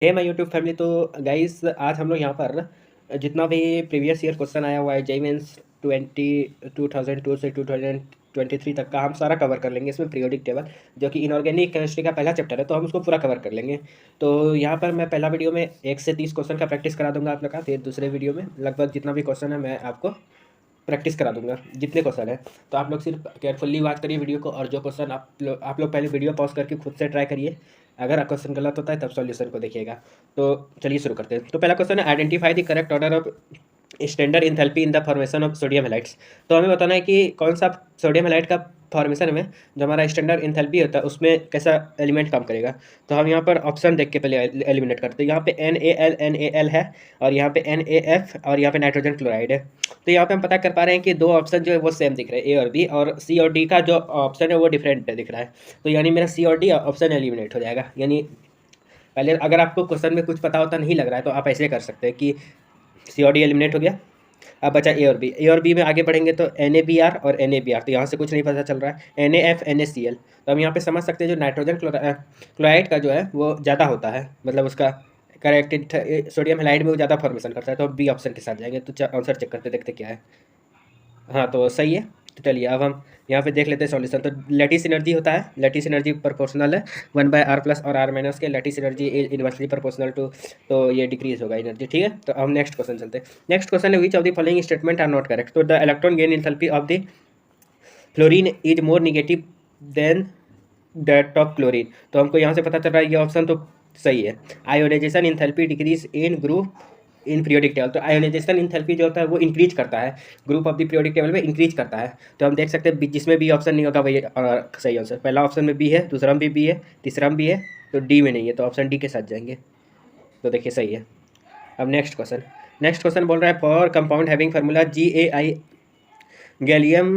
Hey my YouTube family. तो guys आज हम लोग यहाँ पर जितना भी प्रीवियस ईयर क्वेश्चन आया हुआ है जेईई मेंस 2002 से 2023 तक का हम सारा कवर कर लेंगे। इसमें पीरियोडिक टेबल जो कि इनऑर्गेनिक केमिस्ट्री का पहला चैप्टर है, तो हम उसको पूरा कवर कर लेंगे। तो यहाँ पर मैं पहला वीडियो में 1 से 30 क्वेश्चन का प्रैक्टिस करा दूंगा आप लोग का। फिर दूसरे वीडियो में लगभग जितना भी क्वेश्चन है मैं आपको प्रैक्टिस करा दूंगा, जितने क्वेश्चन है। तो आप लोग सिर्फ केयरफुल्ली वॉच करिए वीडियो को, और जो क्वेश्चन आप लोग पहले वीडियो पॉज करके खुद से ट्राई करिए। अगर क्वेश्चन गलत होता है तब सॉल्यूशन को देखिएगा। तो चलिए शुरू करते हैं। तो पहला क्वेश्चन है, identify the correct order of standard enthalpy in the formation of sodium halides. तो हमें बताना है कि कौन सा सोडियम हैलाइड का फॉर्मेशन में जो हमारा स्टैंडर्ड इंथैल्पी होता है उसमें कैसा एलिमेंट काम करेगा। तो हम यहाँ पर ऑप्शन देख के पहले एलिमिनेट करते हैं। यहाँ पे NaL है, और यहाँ पे NaF, और यहाँ पे नाइट्रोजन क्लोराइड है। तो यहाँ पे हम पता कर पा रहे हैं कि दो ऑप्शन जो है वो सेम दिख रहे हैं, ए और बी, और सी और डी का जो ऑप्शन है वो डिफरेंट दिख रहा है। तो यानी मेरा सी और डी ऑप्शन एलिमिनेट हो जाएगा। यानी पहले अगर आपको क्वेश्चन में कुछ पता होता नहीं लग रहा है तो आप ऐसे कर सकते हैं कि सी और डी एलिमिनेट हो गया, अब बचा ए और बी में आगे बढ़ेंगे तो NaBr और NaBr। तो यहाँ से कुछ नहीं पता चल रहा है, NaF NaCl। तो हम यहाँ पे समझ सकते हैं जो नाइट्रोजन क्लोराइड का जो है वो ज़्यादा होता है, मतलब उसका करेक्टेड सोडियम हैलाइड में वो ज़्यादा फॉर्मेशन करता है। तो हम बी ऑप्शन के साथ जाएंगे। तो आंसर चेक करते देखते क्या है। हाँ, तो सही है। तो चलिए अब हम यहाँ पे देख लेते हैं सॉल्यूशन। तो लैटिस एनर्जी होता है, लैटिस एनर्जी प्रोपोर्शनल है 1/r+ और r- के। Lattice energy inversely proportional to, तो ये डिक्रीज होगा एनर्जी। ठीक है, तो हम नेक्स्ट क्वेश्चन चलते हैं। नेक्स्ट क्वेश्चन है, which of the following statement are not correct. तो the electron gain enthalpy of the fluorine is more negative than that of chlorine. तो हमको यहाँ से पता चल रहा है ये ऑप्शन तो सही है। Ionization enthalpy decrease in group in periodic table. तो आयोनाइजेशन इंथैल्पी जो होता है वो इंक्रीज करता है, group of the periodic table में इंक्रीज करता है। तो हम देख सकते हैं जिसमें बी ऑप्शन नहीं होगा वही सही आंसर। पहला ऑप्शन में बी है, दूसरा में भी बी है, तीसरा में बी है, तो डी में नहीं है, तो ऑप्शन डी के साथ जाएंगे। तो देखिए सही है। अब नेक्स्ट क्वेश्चन बोल रहा है, for compound having formula GaI gallium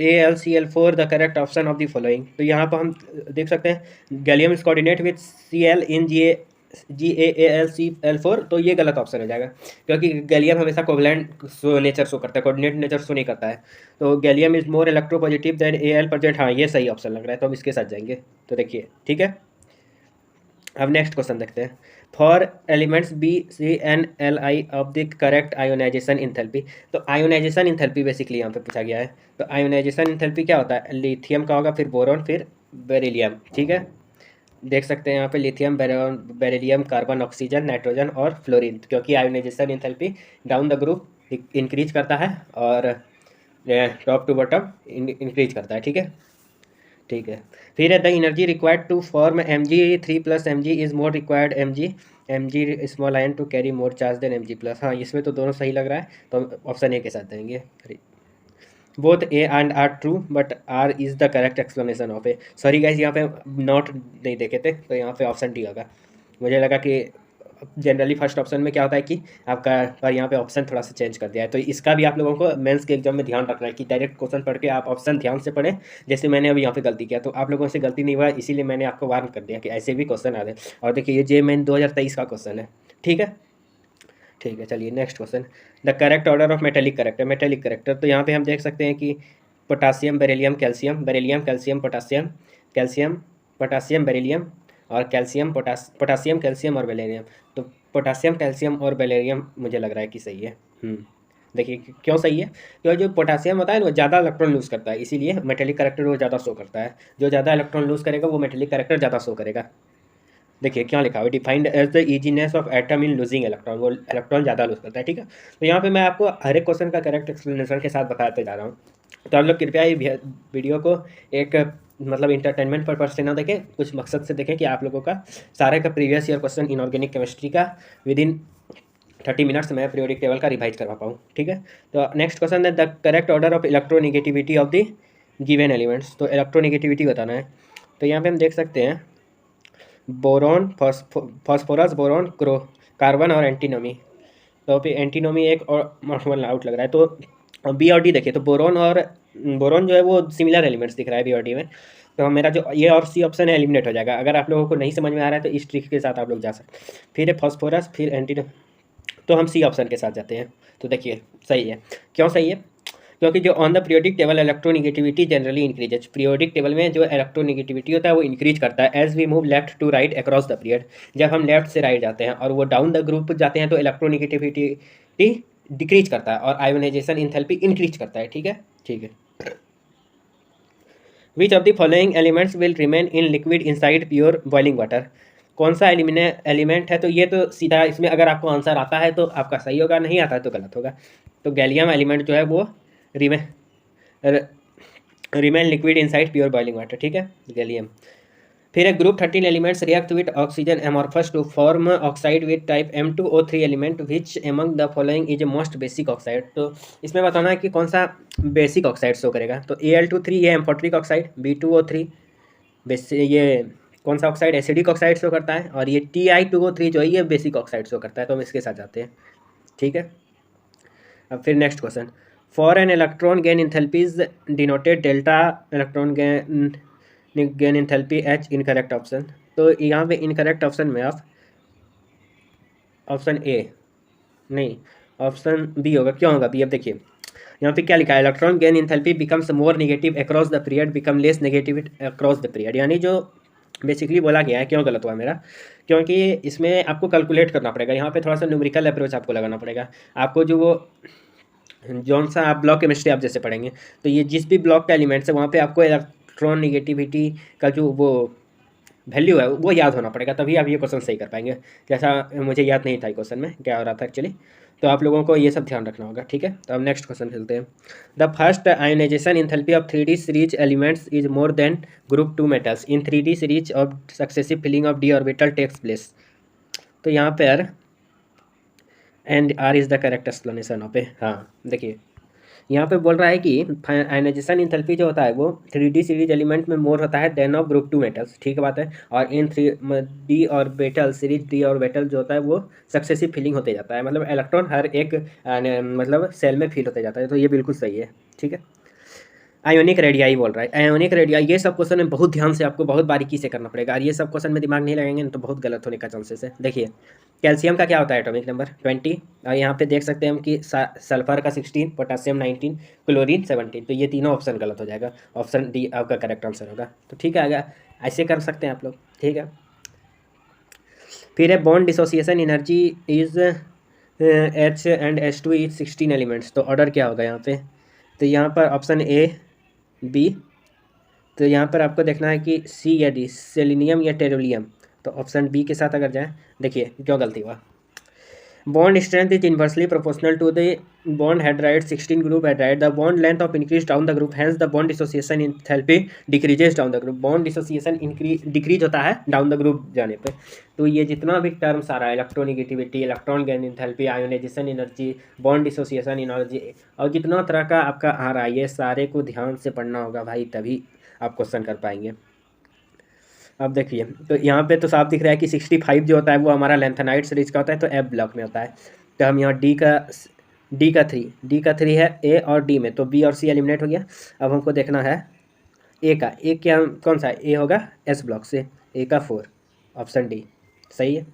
AlCl4 the correct option of the following. तो यहाँ पर हम देख सकते हैं gallium is coordinate with Cl in GaAlCl4। तो ये गलत ऑप्शन हो जाएगा, क्योंकि गैलियम हमेशा कोवलेंट नेचर शो करता है, कोऑर्डिनेट नेचर शो नहीं करता है। तो gallium is more electropositive than Al present. हाँ, ये सही ऑप्शन लग रहा है, तो हम इसके साथ जाएंगे। तो देखिए ठीक है। अब नेक्स्ट क्वेश्चन देखते हैं, for elements BCnLi of the correct ionization enthalpy. तो आयोनाइजेशन इंथैल्पी बेसिकली यहाँ पे पूछा गया है। तो आयोनाइजेशन इंथैल्पी क्या होता है, लिथियम का होगा, फिर बोरॉन, फिर बेरिलियम। ठीक है, देख सकते हैं यहाँ पे lithium, beryllium, carbon, oxygen, nitrogen और फ्लोरीन, क्योंकि ionization enthalpy down the group increase करता है और टॉप टू बॉटम इंक्रीज करता है। ठीक है। फिर है, the energy required to form Mg3+Mg is more required Mg small ion to carry more charge than Mg+। हाँ, इसमें तो दोनों सही लग रहा है, तो हम ऑप्शन ए के साथ देंगे। Both A and R true but R is the correct explanation of A. Sorry guys, यहाँ पे नॉट नहीं देखे थे, तो यहाँ पे ऑप्शन डी होगा। मुझे लगा कि जनरली फर्स्ट ऑप्शन में क्या होता है कि आपका, पर यहाँ पे ऑप्शन थोड़ा सा चेंज कर दिया है। तो इसका भी आप लोगों को मेंस के एग्जाम में ध्यान रखना है कि डायरेक्ट क्वेश्चन पढ़ के आप ऑप्शन ध्यान से पढ़ें। जैसे मैंने अभी यहाँ पे गलती किया, तो आप लोगों से गलती नहीं हुआ, इसीलिए मैंने आपको वार्न कर दिया कि ऐसे भी क्वेश्चन आ रहे हैं। और देखिए ये जेईई मेन 2023 का क्वेश्चन है। ठीक है, ठीक है। चलिए next question, the correct order of metallic character. तो यहाँ पे हम देख सकते हैं कि potassium, beryllium, calcium, beryllium, calcium, potassium, calcium, potassium, beryllium, और कैल्शियम, पोटासियम, कैल्शियम और बेरिलियम। तो पोटासियम, कैल्शियम और बेरिलियम मुझे लग रहा है कि सही है। देखिए क्यों सही है, क्योंकि जो पोटासियम होता है वो ज़्यादा इलेक्ट्रॉन लूज करता है, इसीलिए मेटेलिक करेक्टर वो ज़्यादा शो करता है। जो ज़्यादा इलेक्ट्रॉन लूज करेगा वो मेटेलिक करेक्टर ज़्यादा शो करेगा। देखिए क्या लिखा हुआ है, defined as the easiness of atom in losing electron. वो इलेक्ट्रॉन ज़्यादा लूज करता है। ठीक है, तो यहाँ पे मैं आपको हर एक क्वेश्चन का करेक्ट एक्सप्लेनेशन के साथ बताते जा रहा हूँ। तो आप लोग कृपया ये वीडियो को एक मतलब इंटरटेनमेंट पर्पज से ना देखें, कुछ मकसद से देखें कि आप लोगों का सारे का previous year question inorganic chemistry का विद इन 30 मिनट्स में पीरियोडिक टेबल का रिवाइज करवा पाऊँ। ठीक है, तो नेक्स्ट क्वेश्चन है, the correct order of electronegativity of the given elements. तो इलेक्ट्रोनिगेटिविटी बताना है। तो यहाँ पे हम देख सकते हैं बोरॉन, फॉस्फोरस, बोरॉन, कार्बन और एंटीनोमी। तो पे एंटीनोमी एक और वन आउट लग रहा है। तो बी और डी देखिए, तो बोरॉन जो है वो सिमिलर एलिमेंट्स दिख रहा है बी और डी में। तो मेरा जो ये और सी ऑप्शन है एलिमिनेट हो जाएगा। अगर आप लोगों को नहीं समझ में आ रहा है तो इस ट्रिक के साथ आप लोग जा सकते हैं। फिर है फॉस्फोरस, फिर एंटीनो, तो हम सी ऑप्शन के साथ जाते हैं। तो देखिए सही है। क्यों सही है, क्योंकि जो on the periodic table electronegativity generally increases, periodic table में जो इलेक्ट्रोनिगेटिविटी होता है वो इंक्रीज करता है as we move left to right across the period. जब हम लेफ्ट से राइट जाते हैं और वो डाउन द ग्रुप जाते हैं तो इलेक्ट्रोनिगेटिविटी डिक्रीज करता है और आयोनाइजेशन इंथैल्पी इंक्रीज करता है। ठीक है, ठीक है। Which of the following elements will remain in liquid inside pure boiling water, कौन सा एलिमेंट है? तो ये तो सीधा इसमें अगर आपको आंसर आता है तो आपका सही होगा, नहीं आता है तो गलत होगा। तो गैलियम एलिमेंट जो है वो remain liquid inside pure boiling water. ठीक है, गैलियम। फिर है group 13 elements react with oxygen amorphous to form oxide with type M2O3 element which among the following is a most basic oxide. तो इसमें बताना है कि कौन सा बेसिक ऑक्साइड शो करेगा। तो Al2 3 ये एम्फोट्रिक ऑक्साइड, B2O3 ये कौन सा ऑक्साइड? एसिडिक ऑक्साइड शो करता है, और ये Ti2O3 जो है ये बेसिक ऑक्साइड शो करता है। तो हम इसके साथ जाते हैं। ठीक है, अब फिर next question, for an electron gain enthalpies denoted delta electron gain enthalpy H incorrect option. तो यहाँ पे इनकरेक्ट ऑप्शन में आप ऑप्शन ए नहीं, ऑप्शन बी होगा। क्यों होगा बी? अब देखिए यहाँ पे क्या लिखा है, electron gain enthalpy becomes more negative across the period, become less negative across the period. यानी जो बेसिकली बोला गया है, क्यों गलत हुआ मेरा? क्योंकि इसमें आपको कैलकुलेट करना पड़ेगा, यहाँ पे थोड़ा सा न्यूमेरिकल अप्रोच आपको लगाना पड़ेगा। आपको जो वो जौन सा आप ब्लॉक केमिस्ट्री आप जैसे पढ़ेंगे तो ये जिस भी ब्लॉक का एलिमेंट्स है वहाँ पे आपको इलेक्ट्रॉन नेगेटिविटी का जो वो वैल्यू है वो याद होना पड़ेगा, तभी आप ये क्वेश्चन सही कर पाएंगे। जैसा मुझे याद नहीं था क्वेश्चन में क्या हो रहा था एक्चुअली, तो आप लोगों को ये सब ध्यान रखना होगा। ठीक है, तो अब नेक्स्ट क्वेश्चन खेलते हैं। The first ionisation enthalpy of 3D series elements is more than group 2 metals in 3D series of successive filling of d orbital takes place. तो यहाँ पर and R is the correct explanation of A. हाँ देखिए यहाँ पे बोल रहा है कि आयनाइजेशन इंथैल्पी जो होता है वो 3D सीरीज एलिमेंट में मोर होता है देन ऑफ ग्रुप 2 मेटल्स। ठीक बात है, और इन D orbital series D orbital जो होता है वो सक्सेसिव फिलिंग होते जाता है, मतलब इलेक्ट्रॉन हर एक मतलब सेल में फिल होते जाता है। तो ये बिल्कुल सही है। ठीक है, आयोनिक रेडियाई बोल रहा है, आयोनिक रेडियाई। ये सब क्वेश्चन में बहुत ध्यान से आपको बहुत बारीकी से करना पड़ेगा, और ये सब क्वेश्चन में दिमाग नहीं लगाएंगे तो बहुत गलत होने का चांसेस है। देखिए कैल्शियम का क्या होता है एटॉमिक नंबर 20, और यहाँ पे देख सकते हैं हम कि सल्फर का 16, पोटासियम 19, क्लोरीन 17। तो ये तीनों ऑप्शन गलत हो जाएगा, ऑप्शन डी आपका करेक्ट आंसर होगा। तो ठीक है, आगे ऐसे कर सकते हैं आप लोग। ठीक है, फिर है bond dissociation energy is H&H2 is 16 elements. तो ऑर्डर क्या होगा यहाँ पे? तो यहाँ पर ऑप्शन ए बी, तो यहाँ पर आपको देखना है कि सी या डी, सेलेनियम या टेरोलियम। तो ऑप्शन बी के साथ अगर जाएँ, देखिए क्यों गलती हुआ। Bond strength is inversely proportional to the bond hydride 16 group hydride, the bond length of increase down the group, hence the bond dissociation enthalpy decreases down the group. Bond dissociation decrease होता है down the group जाने पे। तो ये जितना भी terms आ रहा है, electronegativity, electron gain enthalpy, ionization energy, bond dissociation energy, और जितना तरह का आपका आ रहा है, ये सारे को ध्यान से पढ़ना होगा भाई, तभी आप क्वेश्चन कर पाएंगे। अब देखिए तो यहाँ पे तो साफ दिख रहा है कि 65 जो होता है वो हमारा लेंथेनाइट सीरीज का होता है, तो एफ ब्लॉक में होता है। तो हम यहाँ डी का 3 है ए और डी में, तो बी और सी एलिमिनेट हो गया। अब हमको देखना है ए क्या कौन सा? ए होगा एस ब्लॉक से, ए का 4, ऑप्शन डी सही है।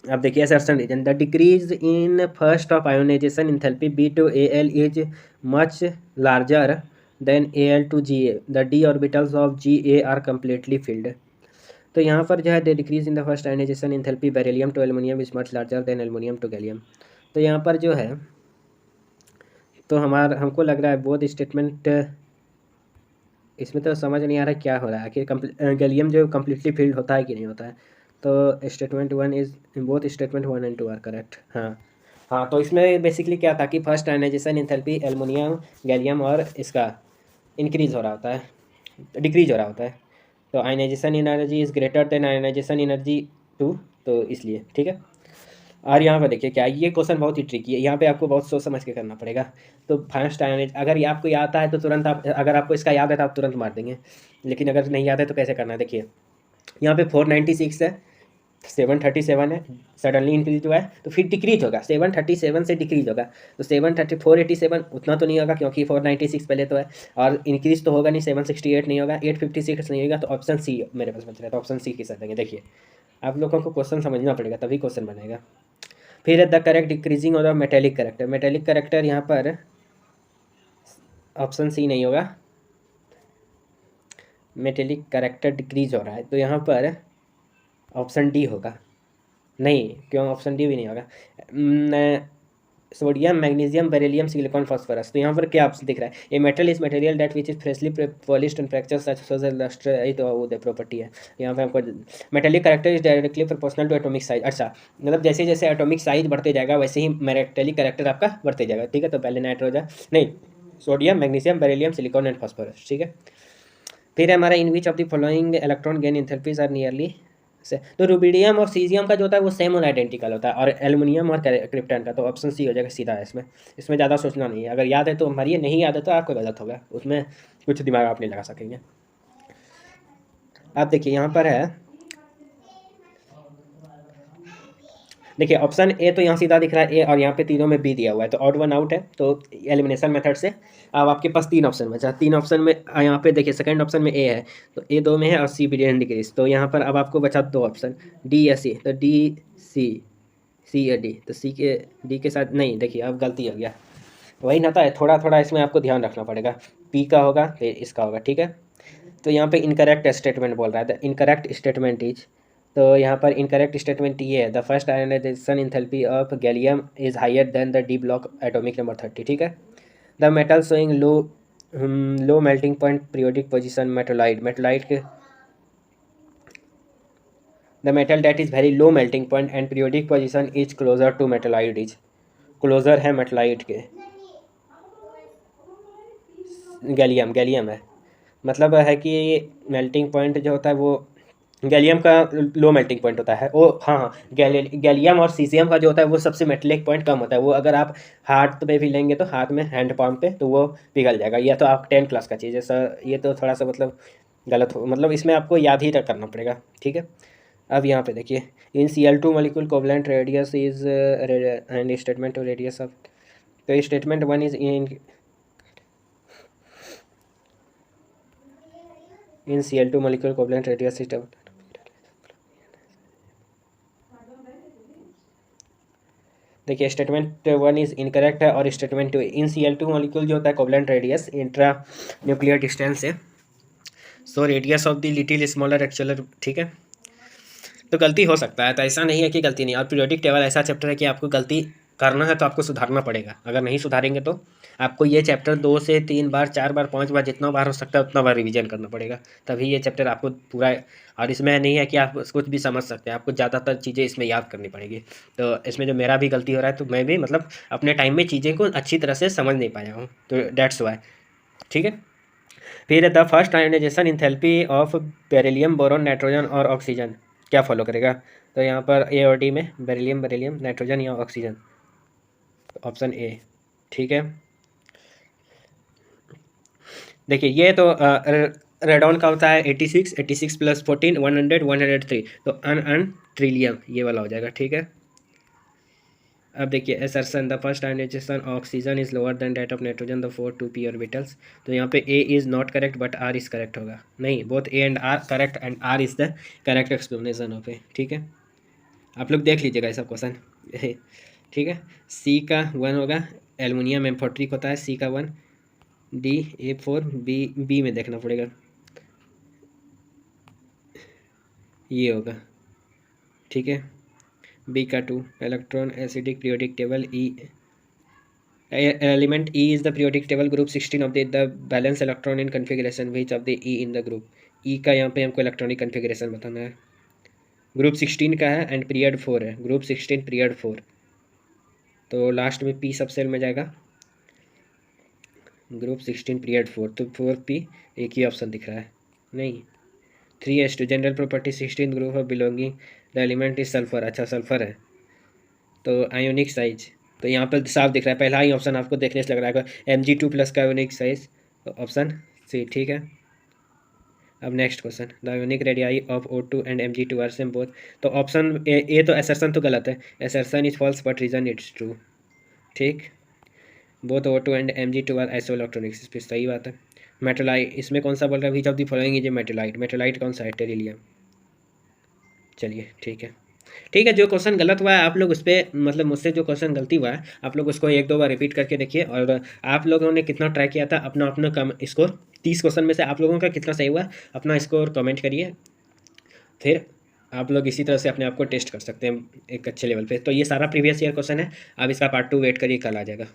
अब देखिए assertion reason, the decrease in first of ionization enthalpy B2Al is much larger than Al2Ga, the d orbitals of Ga are completely filled. तो यहाँ पर जो है the decrease in the first ionisation enthalpy beryllium to aluminium is much larger than aluminium to gallium. तो यहाँ पर जो है तो हमको लग रहा है बोथ स्टेटमेंट, इसमें तो समझ नहीं आ रहा क्या हो रहा है आखिर। गैलियम जो कम्प्लीटली फिल्ड होता है कि नहीं होता है? तो statement 1 is both statement 1 and 2 are correct. हाँ तो इसमें बेसिकली क्या था कि first ionisation enthalpy aluminium gallium और इसका इंक्रीज हो रहा होता है, डिक्रीज हो रहा होता है। तो ionization energy is greater than ionization energy 2, तो इसलिए ठीक है। और यहाँ पर देखिए क्या, ये क्वेश्चन बहुत ही ट्रिकी है, यहाँ पे आपको बहुत सोच समझ के करना पड़ेगा। तो फर्स्ट आयोनाइज अगर ये आपको याद आता है तो तुरंत आप, अगर आपको इसका याद है तो आप तुरंत मार देंगे, लेकिन अगर नहीं याद है तो कैसे करना है? देखिए यहाँ पे 496 है, 737 है, सडनली इंक्रीज हुआ है तो फिर डिक्रीज होगा, 737 से डिक्रीज होगा। तो 487 उतना तो नहीं होगा क्योंकि 496 पहले तो है, और इंक्रीज तो होगा नहीं, 768 नहीं होगा, 856 नहीं होगा। तो ऑप्शन सी मेरे पास बच रहा है, तो ऑप्शन सी के साथ देंगे। देखिए आप लोगों को क्वेश्चन समझना पड़ेगा तभी क्वेश्चन बनेगा। फिर the correct decreasing of the metallic character. Metallic character यहाँ पर ऑप्शन सी नहीं होगा, मेटेलिक करेक्टर डिक्रीज हो रहा है तो यहाँ पर ऑप्शन डी होगा। नहीं, क्यों ऑप्शन डी भी नहीं होगा। Sodium, magnesium, beryllium, silicon, phosphorus. तो यहाँ पर क्या ऑप्शन दिख रहा है, a metal is material that which is freshly polished and fracture such as lustre, तो वो दे प्रॉपर्टी है यहाँ पे हमको। Metallic character is directly proportional to atomic size. अच्छा, मतलब जैसे जैसे एटॉमिक साइज बढ़ते जाएगा वैसे ही मेटेलिक करेक्टर आपका बढ़ते जाएगा, ठीक है। तो पहले नाइट्रोजन नहीं, sodium, magnesium, beryllium, silicon and phosphorus, ठीक है। फिर हमारा in which of the following electron gain enthalpies are nearly से, तो रुबिडियम और सीजियम का जो होता है वो सेम और आइडेंटिकल होता है, और एल्युमिनियम और क्रिप्टन का तो ऑप्शन सी हो जाएगा सीधा है इसमें। इसमें ज़्यादा सोचना नहीं है, अगर याद है तो मारिए, नहीं याद है तो आपको गलत होगा, उसमें कुछ दिमाग आप नहीं लगा सकेंगे। आप देखिए यहाँ पर है, देखिए ऑप्शन ए तो यहाँ सीधा दिख रहा है ए, और यहाँ पे तीनों में बी दिया हुआ है, तो ऑड वन आउट है। तो एलिमिनेशन मेथड से अब आपके पास तीन ऑप्शन बचा, तीन ऑप्शन में यहाँ पे देखिए सेकंड ऑप्शन में ए है, तो ए दो में है और सी बी डिक्रीज। तो यहाँ पर अब आपको बचा दो ऑप्शन, डी या सी। तो डी सी, सी या डी, तो सी के डी के साथ नहीं, देखिए अब गलती हो गया, वही ना था, थोड़ा थोड़ा इसमें आपको ध्यान रखना पड़ेगा, पी का होगा फिर इसका होगा, ठीक है। तो यहाँ पे इनकरेक्ट स्टेटमेंट बोल रहा है, द इनकरेक्ट स्टेटमेंट इज, तो यहाँ पर इनकरेक्ट स्टेटमेंट ये है, the first ionisation enthalpy of gallium is higher than the D block atomic number 30, ठीक है। The metal showing low melting point periodic position metalloid, metalloid के the metal that is very low melting point and periodic position is closer to metalloid, is closer है metalloid के, gallium, gallium है। मतलब है कि melting point जो होता है वो गैलियम का लो मेल्टिंग पॉइंट होता है वो, हाँ हाँ, गैलियम और सीजियम का जो होता है वो सबसे मेटेलिक पॉइंट कम होता है, वो अगर आप हाथ पे भी लेंगे तो हाथ में हैंड पाम पे तो वो पिघल जाएगा। यह तो आप 10 क्लास का चीज़ है सर, ये तो थोड़ा सा मतलब गलत हो, मतलब इसमें आपको याद ही करना पड़ेगा, ठीक है। अब यहाँ पे देखिए, in Cl2 molecule covalent radius is and statement of radius of, तो statement one is in Cl2 molecule covalent radius is, देखिए स्टेटमेंट वन इज इनकरेक्ट है, और statement to, in Cl2 molecule जो होता है covalent radius intra nuclear distance है, so radius of the little smaller actually, ठीक है। तो गलती हो सकता है, तो ऐसा नहीं है कि गलती नहीं, और पीरियोडिक टेबल ऐसा चैप्टर है कि आपको गलती करना है तो आपको सुधारना पड़ेगा, अगर नहीं सुधारेंगे तो आपको ये चैप्टर 2 से 3 बार 4 बार 5 बार जितना बार हो सकता है उतना बार रिवीजन करना पड़ेगा, तभी ये चैप्टर आपको पूरा। और इसमें नहीं है कि आप कुछ भी समझ सकते हैं, आपको ज़्यादातर चीज़ें इसमें याद करनी पड़ेगी। तो इसमें जो मेरा भी गलती हो रहा है, तो मैं भी मतलब अपने टाइम में चीज़ें को अच्छी तरह से समझ नहीं पाया हूँ, तो डेट्स वाई, ठीक है। फिर the first ionisation enthalpy of beryllium, boron, nitrogen और ऑक्सीजन क्या फॉलो करेगा, तो यहाँ पर ए और डी में बेरिलियम, बेरिलियम, नाइट्रोजन या ऑक्सीजन, ऑप्शन ए, ठीक है। देखिए ये तो रेडॉन का होता है 86, 86 प्लस 14 100 103, तो अन ट्रिलियम ये वाला हो जाएगा, ठीक है। अब देखिए assertion, the first ionisation oxygen is lower than that of nitrogen the 4 2p orbitals, तो यहाँ पे A is not correct but R is correct होगा, नहीं, both A and R correct and R is the correct explanation of A, ठीक है। आप लोग देख लीजिएगा ऐसा क्वेश्चन, ठीक है। सी का 1 होगा, एलुमिनियम एम्फोट्रिक होता है, सी का 1, डी A4, बी में देखना पड़ेगा, ये होगा, ठीक है। बी का 2 electron acidic periodic table, E element E is the periodic table group 16 of the valence electron in configuration which of the E in the group, E का यहाँ पे हमको इलेक्ट्रॉनिक कन्फिग्रेशन बताना है, ग्रुप 16 का है एंड पीरियड 4 है, group 16 period 4, तो लास्ट में पी सब सेल में जाएगा, ग्रुप 16 पीरियड 4, तो 4p एक ही ऑप्शन दिख रहा है, नहीं 3s2 general property 16 group of belonging the element is sulphur, अच्छा सल्फर है, तो आयोनिक साइज, तो यहाँ पर साफ दिख रहा है, पहला ही ऑप्शन आपको देखने से लग रहा है Mg2 प्लस का आयोनिक साइज, तो ऑप्शन सी, ठीक है। अब next question, the ionic radii of O2 and Mg2 are same both, तो ऑप्शन ए तो असर्शन तो गलत है, assertion is false but reason it's true, ठीक। Both O2 and Mg2 are isoelectronics, इस पर सही बात है। मेटलाइट, इसमें कौन सा बोल रहा है, which of the following is ए मेटलाइट, मेटलाइट कौन सा है, टेरिलियम, चलिए ठीक है। ठीक है, जो क्वेश्चन गलत हुआ है आप लोग उस पर, मतलब मुझसे जो क्वेश्चन गलती हुआ है आप लोग उसको 1-2 बार रिपीट करके देखिए। और आप लोगों ने कितना ट्राई किया था, अपना अपना कम स्कोर 30 क्वेश्चन में से आप लोगों का कितना सही हुआ है, अपना स्कोर कमेंट करिए। फिर आप लोग इसी तरह से अपने आप को टेस्ट कर सकते हैं एक अच्छे लेवल पे। तो ये सारा प्रीवियस ईयर क्वेश्चन है, अब इसका पार्ट 2 वेट करिए, कल आ जाएगा।